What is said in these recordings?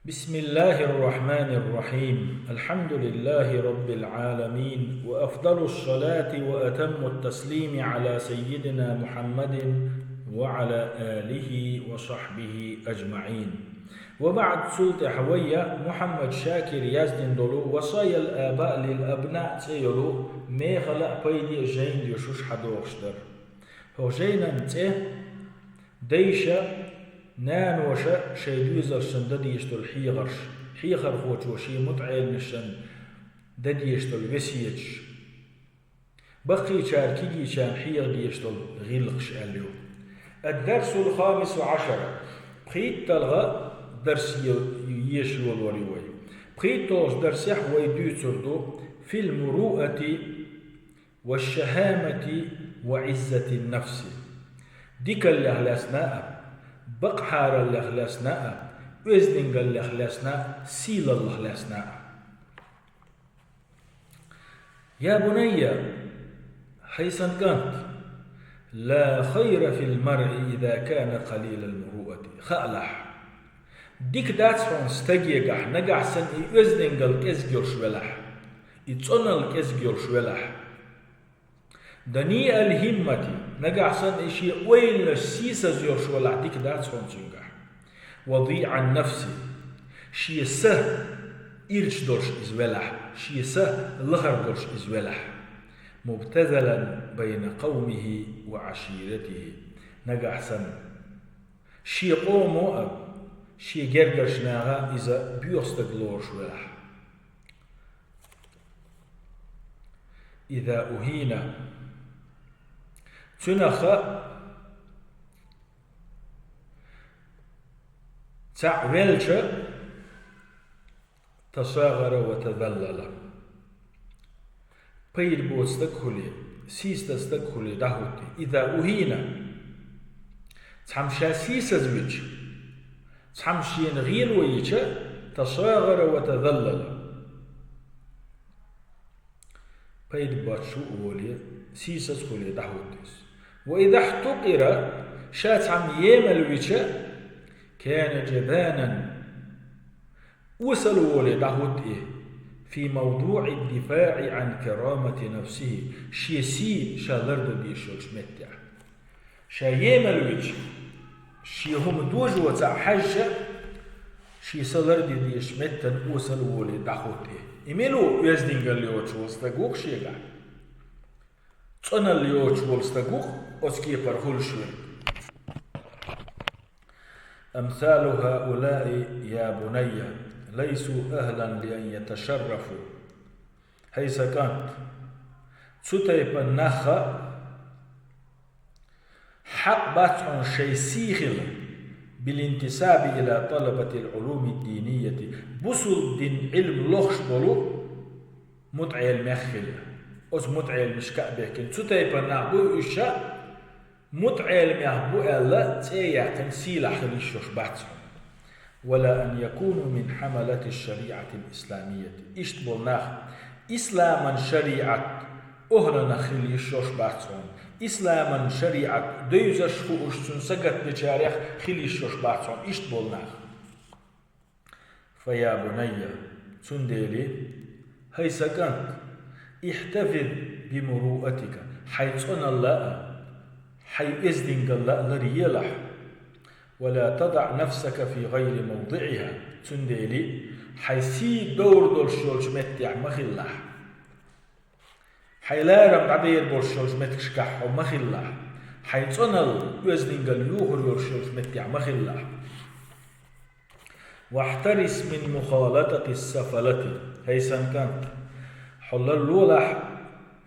بسم الله الرحمن الرحيم. الحمد لله رب العالمين، وأفضل الصلاة وأتم التسليم على سيدنا محمد وعلى آله وصحبه أجمعين. وبعد سلطة حوية محمد شاكر يزدن دولو وصايا الآباء للأبناء تيولو ميخلا بيدي جين يشوش حدوغشتر هو جينا نتيه ديشا نانوشا شيدوزر شن دديشتل حيغر خوشوشي متعيل نشن دديشتل وسيج بقي شاركي شان حيغ ديشتل غيلقش اليو. الدرس الخامس عشر بخيت تلغى درس يشلو الوريوي بخيت توش درس يحوي دوتردو في المروءة والشهامة وعزة النفس ديك اللي لسناء بقحار اللي لسناء وزنق اللي لسناء سيل الله لسناء. يا بني حيث كنت لا خير في المرء إذا كان قليل المروءة خألح ديك داتسون ستجيجح نجح سن وزنق الكزجر شولح يتصنع الكزجر شولح دني الهمة نجح سن إشي وين السيسة زير شولح ديك داتسون تنجح. وضيع النفس شي سه إرش درش إزولح شي سه لغر درش إزولح مبتذلا بين قومه وعشيرته نجح سن شي قومو شي جرجش ناغا إذا بيوستقلور شولح. إذا أهين تنخ تعويلش تصاغر وتذلل بيل بوستكولي سيستكولي دهوتي. إذا أهين تحمشا سيسا زويج تحمشين غيل ويش تصاغر وتذلل بيل باتشو أولي سيسا تكولي دهوتي. وإذا احتقر شات عم يمل ويش كان جبانا وصلوا لدهوته في موضوع الدفاع عن كرامة نفسه شيسي شالرد دي شوش متع شايمل ويش شي هم دوج وتع حجة شي سالرد دي شمتن وصلوا لدهوته إميلو يزدين قال ليوش وستقوق شيغا تصنع ليوش وستقوق أسكي برهول شوي. أمثال هؤلاء يا بني ليسوا أهلا لأن يتشرفوا حيث كانت ستيب النخا حق باتعون شي سيخل بالانتساب إلى طلبة العلوم الدينية بسل دين علم لوخش بلو متعي المخل أس متعي المشكاء بيكين ستيب النخبو إشاء متعلم يهبو ألا تيا تنسيل حليشوش باتهم ولا أن يكونوا من حملة الشريعة الإسلامية إشتبولناخ إسلاما شريعة أهلنا خليشوش باتهم إسلاما شريعة دوزش فوشتون سقط بجاريخ خليشوش باتهم إشتبولناخ. فيا بني تنديلي هاي سكنت احتفظ بمروءتك حيث أن الله حي إذن قال لريالح ولا تضع نفسك في غير موضعها تنديلي حيسي دور دول شولش متع مخلح حي لا رم عبير بول شولش متكشكح ومخلح حي تنل إذن قال يوهر يول شولش متع مخلح. واحترس من مخالطة السفلة هيسان كانت حل اللولح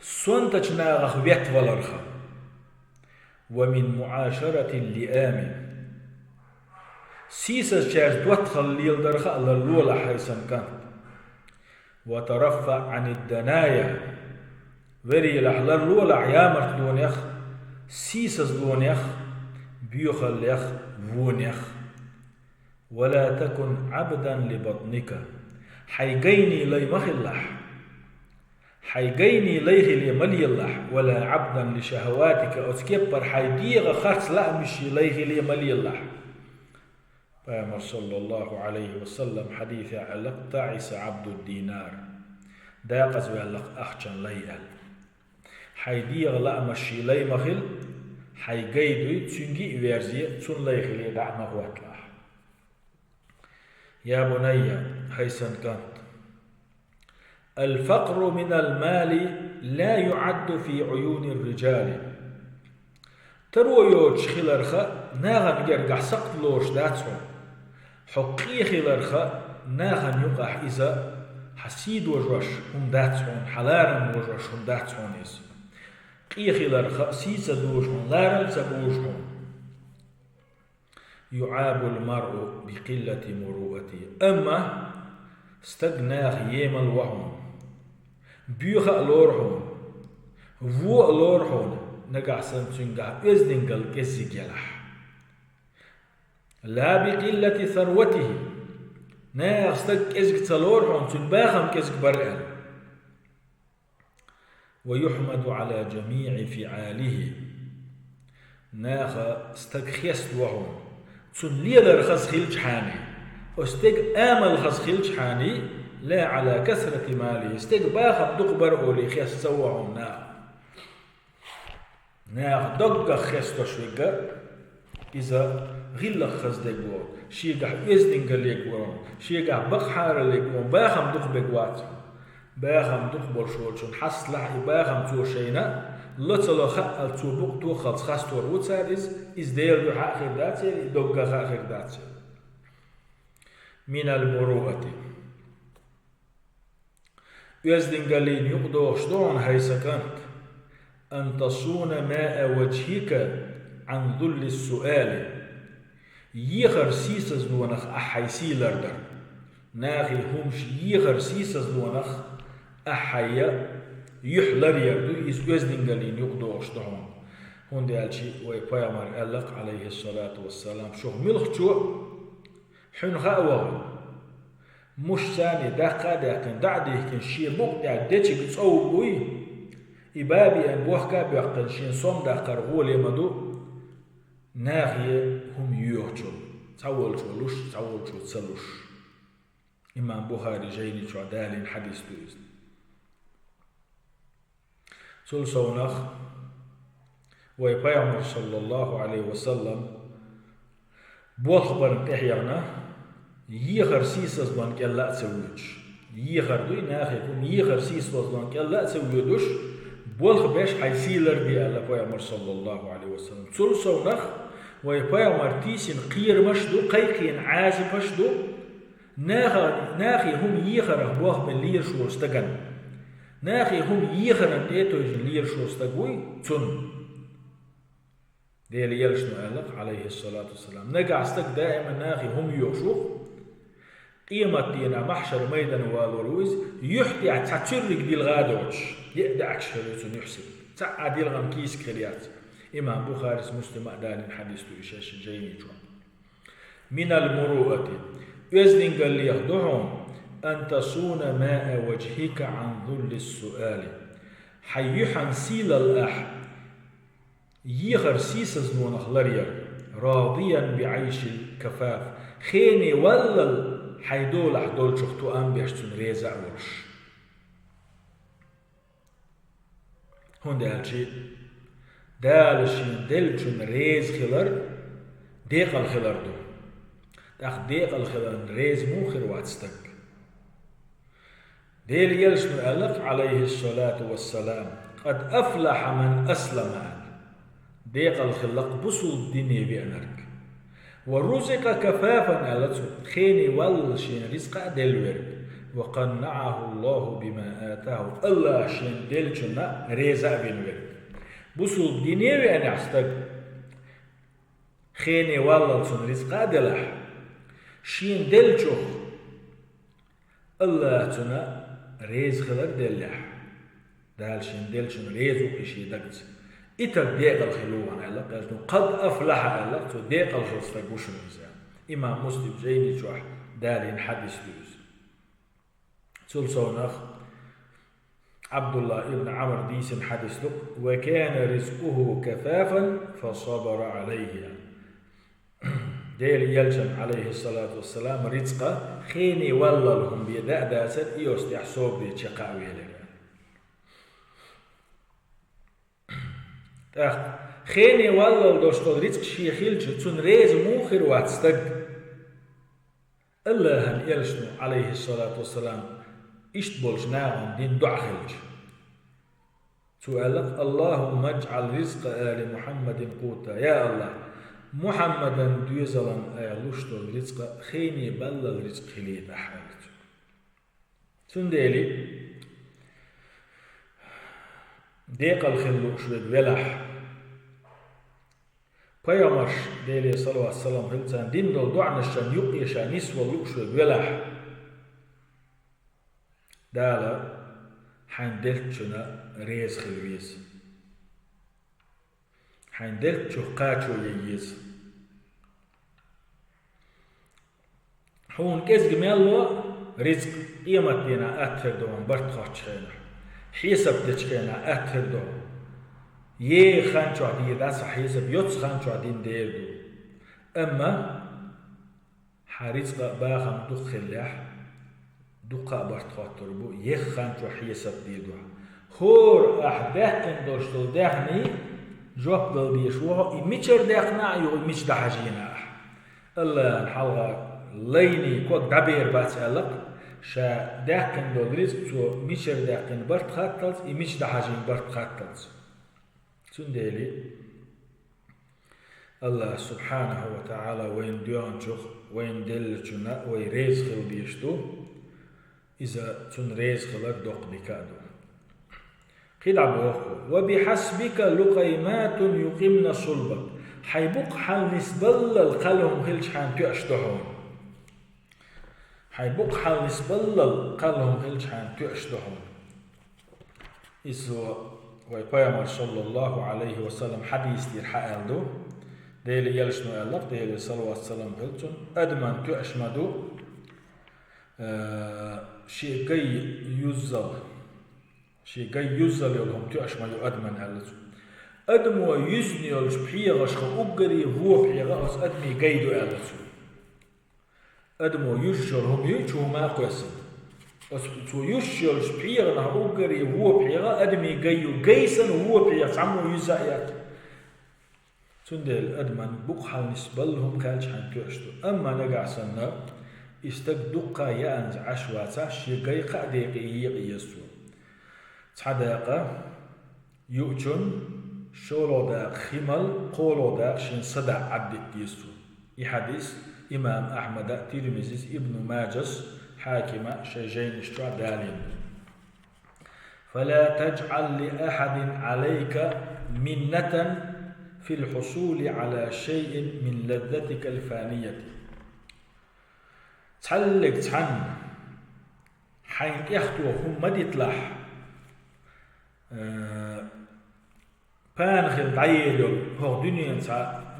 سونتش ناغخ ويت والرخا ومن معاشرة اللئام سيسا شاش دوتخل ليل درخاء للولة حيثا كانت. وترفع عن الدنايا وري لحل اللولة عيامر دون يخ سيسا دون يخ بيوخل يخ وون يخ. ولا تكن عبدا لبطنك حيقيني لي مخلح حيجيني ليه لملي الله ولا عبدا لشهواتك أتكبر حيديغ خرص لا مش ليه لملي الله فأمر صلى الله عليه وسلم حديث علق تعس عبد الدينار داقز وعلق أخشن ليال حيديغ لا مشي لي مخل حيقيدوي تنجي ويرزي تن ليخلي دعنا قواتلا يا بني حيثن كانت الفقر من المال لا يعد في عيون الرجال ترو يوج خلرخا ناغن يرقح سقط لوش داتسون حقي خلرخا ناغن يقح إذا حسيد وجوش هم داتسون حلارم وجوش هم داتسون إز قي خلرخا سيسا دوشون لارم سبوشون يعاب المرء بقلة مروءته أما استغناغ يمل وهم بيوخا لورهم فو لورهم نقع سنتنقع إزدنقل كسي جلح لا بقلة ثروته ناغ استغ كسك تلورهم تنباخم كسك برئل ويحمد على جميع فعاله ناغ استغ خيست وهم تن ليلر خز خلج حاني واستغ آمل خز خلج حاني لا على كثرة ماله استغ باخم دقبر أولي خيست سوهم ناغ دقا خيستو شويقا إذا غلق خز دقوان شيقا إزدنقا ليقوان شيقا بقحار ليقوان باخم دق بقوات باخم دق برشولشون حصلح باخم توشينا لطلو خقل توبق تو خلص خاستور وطار إز ديل دو حق خرداتي دقا خاق خرداتي من المروءة إزدنقا لين يقدوش دون هيسا كانت أن تصون ماء وجهك عن ذل السؤال يغر سيسز لونخ أحيسي لردر ناغي همش يغر سيسز لونخ أحيا يحلر يردو إز وزنغالين يقدوش دهون هون دي ألشي ويقايمر ألق عليه الصلاة والسلام شو ملخ شو حن خاوه مش ثاني داقا داكن دعدي كن شي بوك دعدتي بتصوب بوي إبابي أن بوحكا بيقنشين صم دا قرغولي مدو ناغي هم يوحشو تاول شولوش تاول شو تسلوش إمام بخاري جيني شو دالين حديث دوز سول سونخ ويبايعمر صلى الله عليه وسلم بوخبر انتحيانا يغر سيسز بان كلا تسويج يغر دوي ناغي هم يغر سيسز بان كلا تسويدوش بولخ بيش حيسيلر دي الله بيامر صلى الله عليه وسلم تول سونخ ويبيامر تيسين قير مشدو قيقين عازب مشدو ناخي هم يخره بوخ من لير شو استغن ناخي هم يخرن ايتوج لير شو استغوي تون دي اللي يلشنو قالك عليه الصلاة والسلام نقع استك دائما ناخي هم يوشوخ قيمة دينا محشر ميدان والولويز يحتي عتاتشرك دي الغادوش يقدعك شهريتون يحسب تعادي لغم كيس كريات إمام بخاري مسلم أدان الحديث تشاش جيني من المروءة يزن قال لي يخدعهم أن تصون ماء وجهك عن ذل السؤال حيحن سيل الأح يغر سيسز نونخ لريا راضيا بعيش الكفاف خيني ولل حيدول أحدول شختو أم بيشتون ريزا ورش هون دالشي دالشين دلشون ريز خلر ديق الخلر دو داخ ديق الخلر ريز مو خروات ستك ديل يلشن ألف عليه الصلاة والسلام قد أفلح من أسلم ديق الخلق بصو الدنيا بأنرك ورزق كفافا ألتو خيني والشين رزق دلور وقنعه الله بما آتاه الله شين دلشنا رزق بنور بصو الدنيا بأنرك خيني والشين رزق دلح شين دلشوخ الله تنا رزق خلق دلح دالشين دلشن رزق إشي دقت إتر ديق الخلوان الله قد أفلح الله تو ديق الخلصة قوشن إنسان إمام مسلم جيني شوح دالين حديث دوز سلسونخ عبد الله ابن عمر ديسن حديث دق وكان رزقه كفافا فصبر عليه ديل يلجن عليه الصلاة والسلام رزقه خيني والله لهم بيداء داسد إيوس يحسوب دي تشقاوي لك خيني والله دوشتو رزق شيخيل تون ريز موخر واتستق الله هن يلجن عليه الصلاة والسلام إشت بولش ناهم دين دعخلج سؤالك اللهم اجعل رزق آل محمد قوتا يا الله محمدا دوزلان لشتو رزق خيني بلا الرزق خليل أحمد تنديلي ديق الخلو شويد ولح قيامش ديلي صلى الله عليه وسلم خلتان دين دول دعنشان يقيشان نسوى لو شويد ولح دالا حين دلتشنا ريز خلويز حين دلتشو قاتشو ييز هون كيز جميلو رزق قيمتنا أثر دوان برد خاتشينا حسب دتشينا أثر دوان يه خانشو عدي داس حسب يوتس خانشو عدين ديردو أما حرزق باخم دخلح دقا برد خاطر بو يه خانشو حسب ديدو هور أحداث كن دوشتو دهني جواب بالبيشوه إميشر دقنا يو إميش دحجينا الله الحلقة ليني كوك دبير باتسألق شا دقن دولريز تو ميشر دقن برد خاتلز إميش دحجين برد خاتلز تنديلي الله سبحانه وتعالى وين ديان شوخ وين دلتشنا وين ريز خل بيشتو إذا تن ريز خلق دوق بكادو قيل عبوكو وبحسبك لقيمات يقمن صلبك حيبق حال نسبل القلهم خلش حان تأشتحون حيبق حال نسبل القلهم خلش حان تأشتحون إذا ويقيمر صلى الله عليه وسلم حديث دير حقالدو ديلي يلشنو ألق ديلي صلى الله عليه وسلم خلتون أدمن تأشمدو شيء كي يزل شيء كي يزل يولهم تأشمدو أدمن ألزو أدمو يزني يولش بحيغش خأقري هو بحيغش أدمي قيدو ألزو أدمو يجرهم يجو ما قيسن تو يشيلش بحيغنا أقري هو بحيغا أدمي قيو قيسن هو بحيغ تعمو يزايات تندل أدمن بقحل نسبلهم كالش حن تؤشتو أما نقع سنة استقدقا يأنز عشواتا شيقاي قاديقي يقيسو تعداقا يؤجن شولو داق خمال قولو داق شين صدع عبدت يسو حديث إمام أحمد ترمزيز ابن ماجس حاكمة شيجين اشترى دالين فلا تجعل لأحد عليك منة في الحصول على شيء من لذتك الفانية تعلق تحن حين يخطو هم مديتلح بانخل دعيريو هو دنيا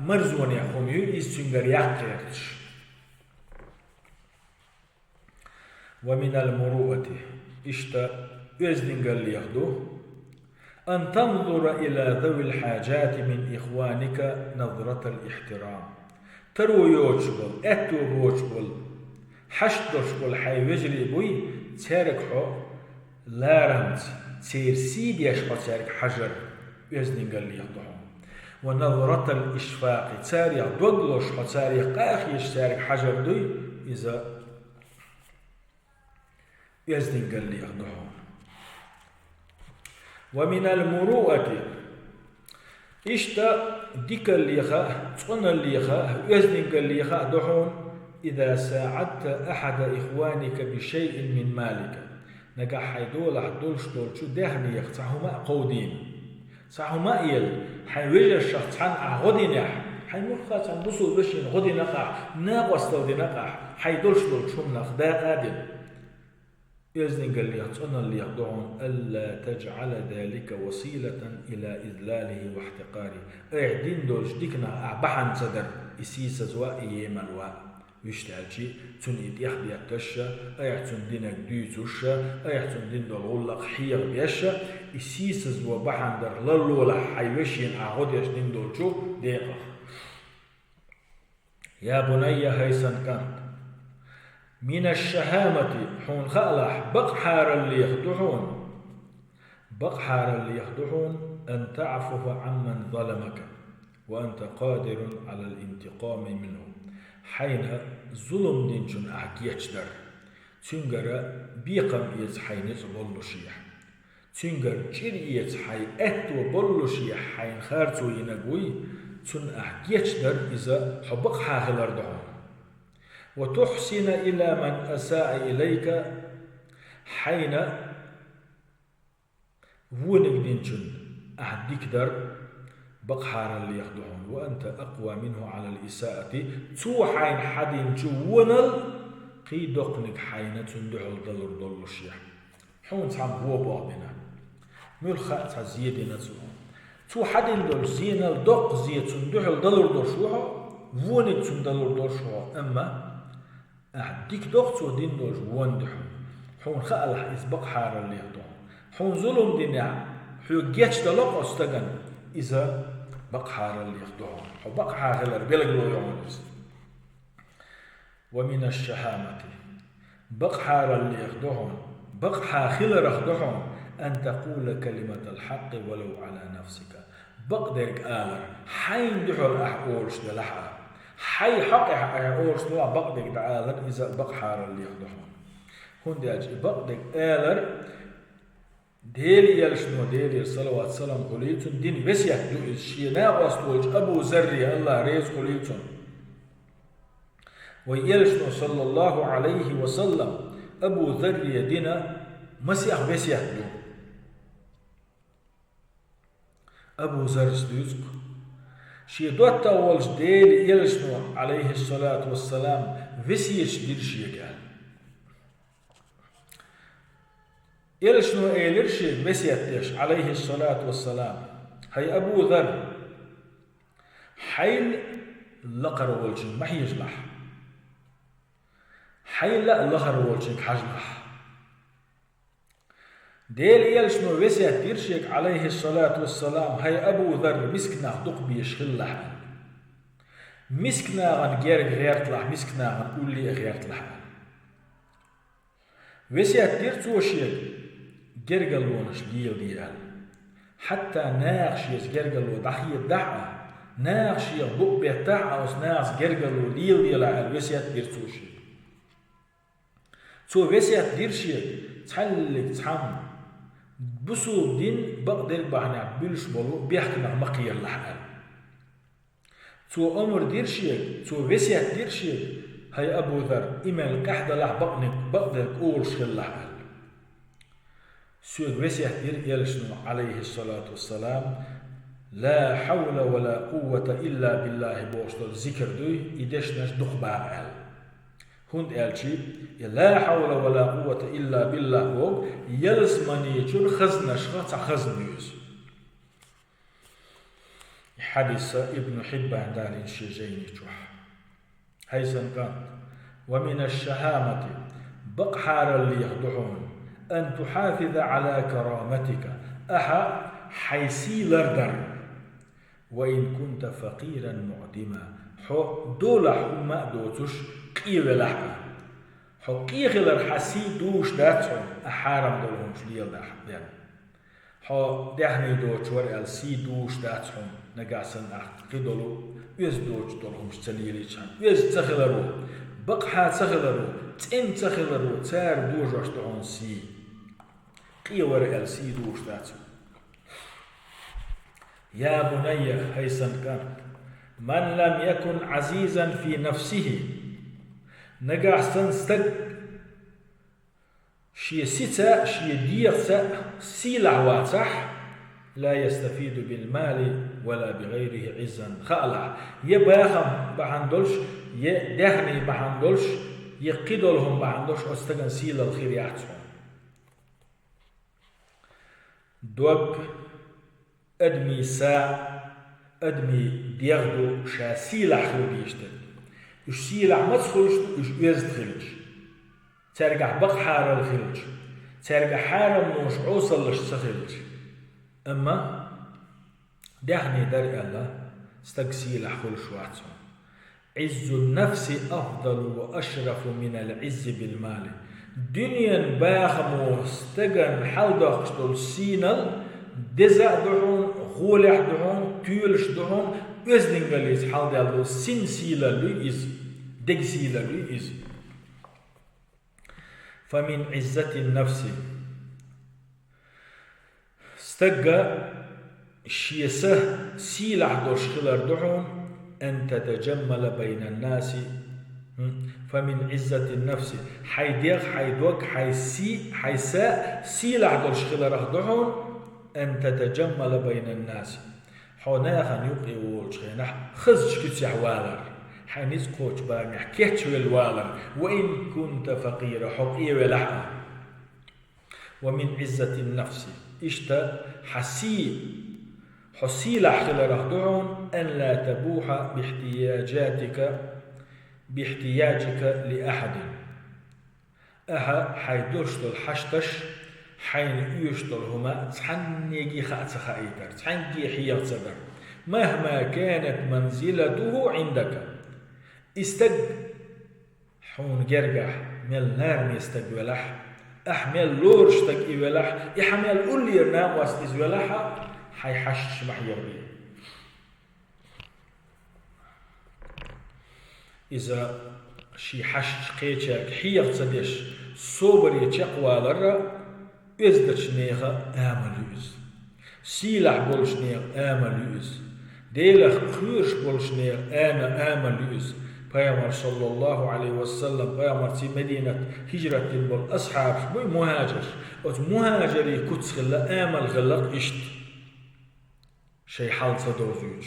مرزون يخوم يستنجر يحكيرتش ومن المروءة اشتا يزدنجر ليخدو أن تنظر إلى ذوي الحاجات من إخوانك نظرة الاحترام ترو يوجبل أتو بوجبل حشدوشبل حي وجري بوي تارك حو لارنت تير سيد يشبه تارك حجر يزدنجر ليخدو ونظرة الإشفاق تاريخ دوغلوش تاريخ قاخ يشتارك حجر دوي إذا يزدنجر ليخدو ومن المروءة إشتا ديك الليخاء تقن الليخاء يزنك الليخاء دحون إذا ساعدت أحد إخوانك بشيء من مالك نقا حيدول حدولش دولشو دهني يقطعهما قودين صحهما إيل حيوجه الشخص عن غدين يح حيمخات عن بصول بشين غدين نقع ناقوس دودي نقع حيدولش دولشو نقدا قادم يزنق اللي يعطونا اللي يخضعون ألا تجعل ذلك وسيلة إلى إذلاله واحتقاره أعدين دولش ديكنا أعبحان صدر إسيس زواء يمنوا يشتعل شيء تنيد يخدي التشا أيحتن دينك ديتوشا أيحتن دين دول غلق حيغ بيشا إسيس زواء بحان در للولا حيوشين أعود يشدين دول شو ديقه يا بني هيسن كانت من الشهامة حون خالح بقحار اللي يخدحون أن تعفو عمن ظلمك وأنت قادر على الانتقام منه حين ظلم دينجن أحكيتشدر تنجر بيقم إيز حينز بولو شيح تنجر جير إيز حي أتو بولو شيح حين خارتو ينقوي تن أحكيتشدر إذا حبق حاخلر دعون وتحسن إلى من أساء إليك حين ونك دينجن أحديك در بقحار اللي يخدعون وأنت أقوى منه على الإساءة تو حين حدين جونل قي دقنك حين تندعو الدلر دلو الشيح حون تعم هو بعضنا ملخاء تزيدنا تو حدين دل زينل دق زي تندعو الدلر دل شوها ونك تندلر دل شوها أما أحديك دق تو دين دل وندحو حون خالح إذ بقحار اللي يخدعون حون ظلم دينا حو جيتش دلق أستغن إذا بقحار اللي يخدعون حو بقحار اللي بيلقلوا يعملوز ومن الشهامة بقحار اللي يخدعون بقحار خلر يخدعون أن تقول كلمة الحق ولو على نفسك بقدرك آلر حين دحر أحورش دلحا حي حق أحورش دلحا بقدرك آلر إذا بقحار اللي يخدعون هون داج بقدرك آلر ديلي يلشنو ديلي صلوات سلام قليتون دين بس يحدو الشينا واستوج أبو ذري الله ريز قليتون ويلشنو صلى الله عليه وسلم أبو ذري دينا مسيح بس يحدو أبو ذر سدوزق شي دوت أولش ديلي يلشنو عليه الصلاة والسلام فسيش دير شي قال يلشنو إيلرشي مسيتش عليه الصلاة والسلام هي أبو ذر حيل لقر والجن ما يجلح حيل لا لقر والجن حجلح ديل يلشنو مسيتش عليه الصلاة والسلام هي أبو ذر مسكنا دق بيشخلح مسكنا غن غيرت لح مسكنا غن قولي غيرت لح مسيتش توشيك جرجلونش ليل ديال حتى ناقشيس جرجلو ضحية دعوة ناقشي بق بتاع أو ناقش جرجلو ليل ديال على وسيات ديرتوشي تو وسيات ديرشي تحلك تحم بسو دين بقدر بحنا بلش بلو بيحكنا مقير لحال تو أمر ديرشي تو وسيات ديرشي هي أبو ذر إما الكحدة لح بقنك بقدر قولش لحال سود وسيح يلشنو عليه الصلاة والسلام لا حول ولا قوة إلا بالله بوشتل ذكر دوي إدشنش دخباء هند ألشي لا حول ولا قوة إلا بالله بوغ يلسمني جون خزنش خزنيوز حديث ابن حبان دارين شيجيني جوح هيسن كان ومن الشهامة بقحار اللي يخدعون أن تحافظ على كرامتك أحا حيسي لردر وإن كنت فقيرا معدما حو دولح وما دوتش قيل لحا حو قيغلر حسي دوش داتهم أحارم دولهم شليل داح حو دهني دوش ورقال سي دوش داتهم نقاسن أحد قدلو يز دوش دولهم شتليلي چان يز تخلرو بقحا تخلرو تم تخلرو تار دوش دولهم سي قيور السي دوش داتو يا بني هيسن كان من لم يكن عزيزا في نفسه نقع سنستق شي ستا شي ديرتا سي لعواتح لا يستفيد بالمال ولا بغيره عزا خالع يباخم بحندلش يدهني بحندلش يقيدلهم بحندلش استغن سيل الخير يعتهم دوك أدمي ساعة أدمي ديغدو شا سيلع خلقيشتن إش سيلع ما تخلش إش يزد خلج ترجع بق حارة الخلج ترجع حارة موش عوصل لش تخلج أما دهني درق الله استق سيلع خلش واتسون عز النفس أفضل وأشرف من العز بالمال. دنيا باخمو استغن حلدخ دول سينال دزا دعون غولح دعون تيولش دعون أزدنغليز حلدالو سين سيلا لويز دق سيلا لويز. فمن عزة النفس استغى شيسه سيلح دوش خلر دعون أن تتجمل بين الناس. فمن عزة النفس حيديق حيدوك حيساء سيلح دوش خلر دعون أن تتجمل بين الناس. حوناخا يقي وولشينح خزش كتسع والر حينيز كوش بانح كيتش والوالر وإن كنت فقير حقي ولحا. ومن عزة النفس اشتا حسيل خلر دعون أن لا تبوح باحتياجك لأحد. حيدوشتل حشتش حين يشتل هما تحنيجي خايتر تحنجي حيات صدر مهما كانت منزلته عندك. استج حون جرجح مل نار ميستقبلح أحمل لورش تقبلح يحمل أولي نام واستزولحها حيحش محيري. إذا شي حش قيتشاك حيات صدش صوبر يتشقوى لرا ازدش نيخا آملوز سيلح بولش نيخ آملوز ديلخ خيرش بولش نيخ آملوز. پیامبر صلى الله عليه وسلم پیامبر في مدينة هجرة بول أصحاب بوي مهاجر أو مهاجري كتس خلا آمل غلق إشت شي حال صدوزوج.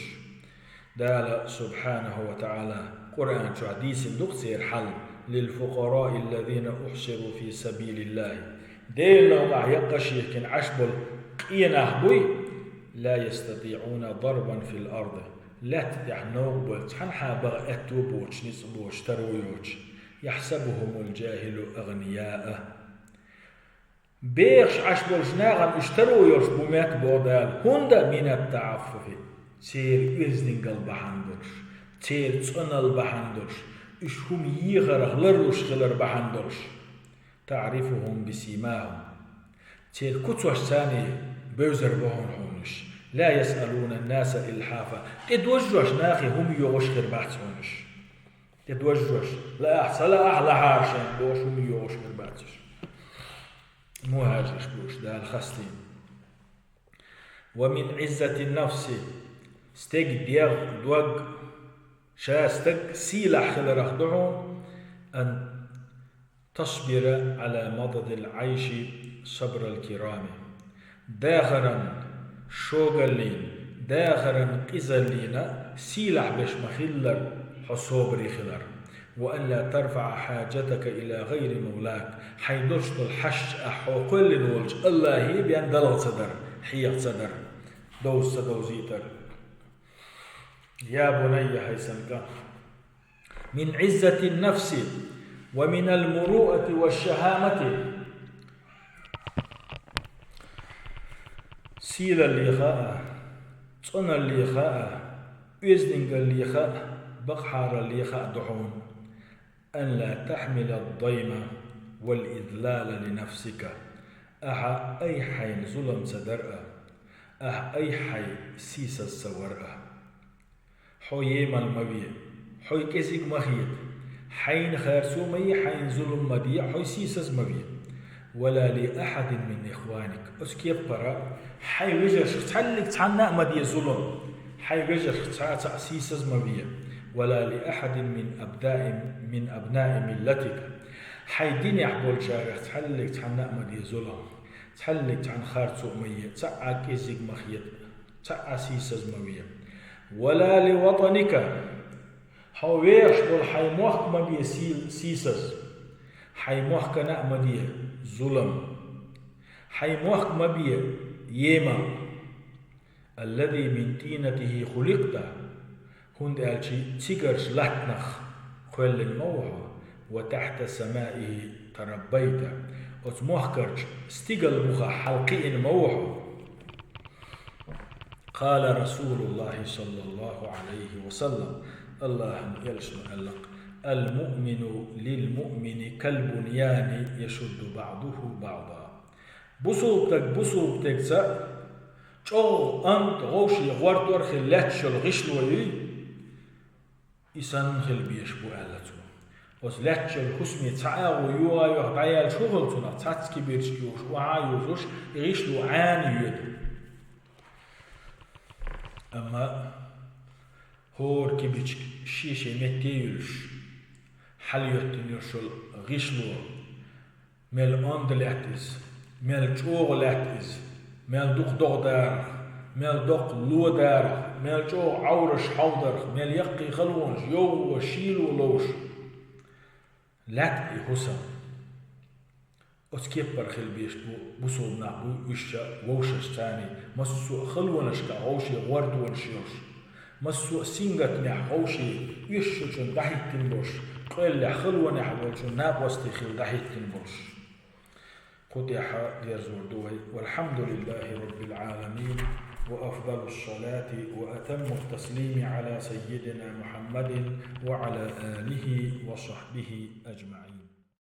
دال سبحانه وتعالى قرآن شو حديث دقسير حل للفقراء الذين أحصروا في سبيل الله. ديل نوع يقشي كن عشبل قينه بوي لا يستطيعون ضربا في الأرض لا تدع نوبل تحنحا بغأتو بوش نسبوش ترويوش يحسبهم الجاهل أغنياء. بيغش عشبل جناغا اشترويوش بومات بودال هندا من التعفف تير إزدن قلب حندرش تير تصنل بحندرش إشهم يغرغ لروش غلر بحندرش. تعرفهم بسيماهم تير كتوش ثاني بوزر بهون هونش لا يسألون الناس إلحافا تدوجوش ناخي هم يوغش غير بحثونش تدوجوش لا أحسن لا أحلى حارشين بوش هم يوغش غير بحثش مهاجرش بوش ده الخستين. ومن عزة النفس استيق ديغ دوغ شاستك سيلح خلرخ دعون أن تصبر على مضض العيش صبر الكرام. داخرا شوغلين داخرا قزلين سيلح بش مخلر حصوبري خلر. وأن لا ترفع حاجتك إلى غير مولاك حيدرشت الحش أحو كل نولج الله بيان دلغ صدر حيق صدر دوس دوزيتر. يا بني حيسنك من عزة النفس ومن المروءة والشهامة سيل الليخاء صن الليخاء إزنق الليخاء بقحار الليخاء دعون أن لا تحمل الضيم والإذلال لنفسك. أي حين ظلم صدرأ أي حي سيس السورأ حويم المبيع حوي كيسيك مخيط حين خارسو مي حين ظلم مبيع حوي سيسس مبيع. ولا لأحد من إخوانك أسكيب برا حي وجر تحلق تحنق مدي ظلم حي وجر سيسس مبيع. ولا لأحد من أبناء ملتك حي دين يحبول شارع تحلق تحنق مدي ظلم تحلق تحن خارسو مي تسعى كيسيك مخيط تسعى سيسس مبيع. ولا لوطنك حويش بول حي موحك مبيع سيسس حي موحك نأمدي ظلم حي موحك مبيع يما الذي من طينته خلقت هند ألشي تيجرش لحنخ كل الموحى وتحت سمائه تربيت وتموحكرش استيقل مخا حلقين موحى. قال رسول الله صلى الله عليه وسلم الله يلسن ألق المؤمن للمؤمن كالبنيان يشد بعضه بعضا بصوبتك سا أنت غوشي غوارتور خلاتش الغشلوي إسان خل بيشبو ألتو وز لاتش الحسمي تعاو يوغا يغطايا شغل تنا تاتسكي بيرشيوش وعايوزوش يغشلو عاني يدو أما هور كيبيش شيشي متيولش حليوتن يرشل غشلو ميل أندلاتيز ميل جوغلاتيز ميل دوغ دوغ دار ميل دوغ لو دار ميل جو عورش حوضر ميل يقي خلونش يو وشيلو لوش لاتقي حسن أسكيبر خل بيش بصوبنا وشا ووشش تاني مسو خلونشكا غوشي غورد ونشيوش مسو سينغت غوشي يشوشن دحيتن بوش قيل خلون حولشن نابوستي خل دحيتن بوش قطيحة يرزور دوي والحمد لله رب العالمين وأفضل الصلاة وأتم التسليم على سيدنا محمد وعلى آله وصحبه أجمعين.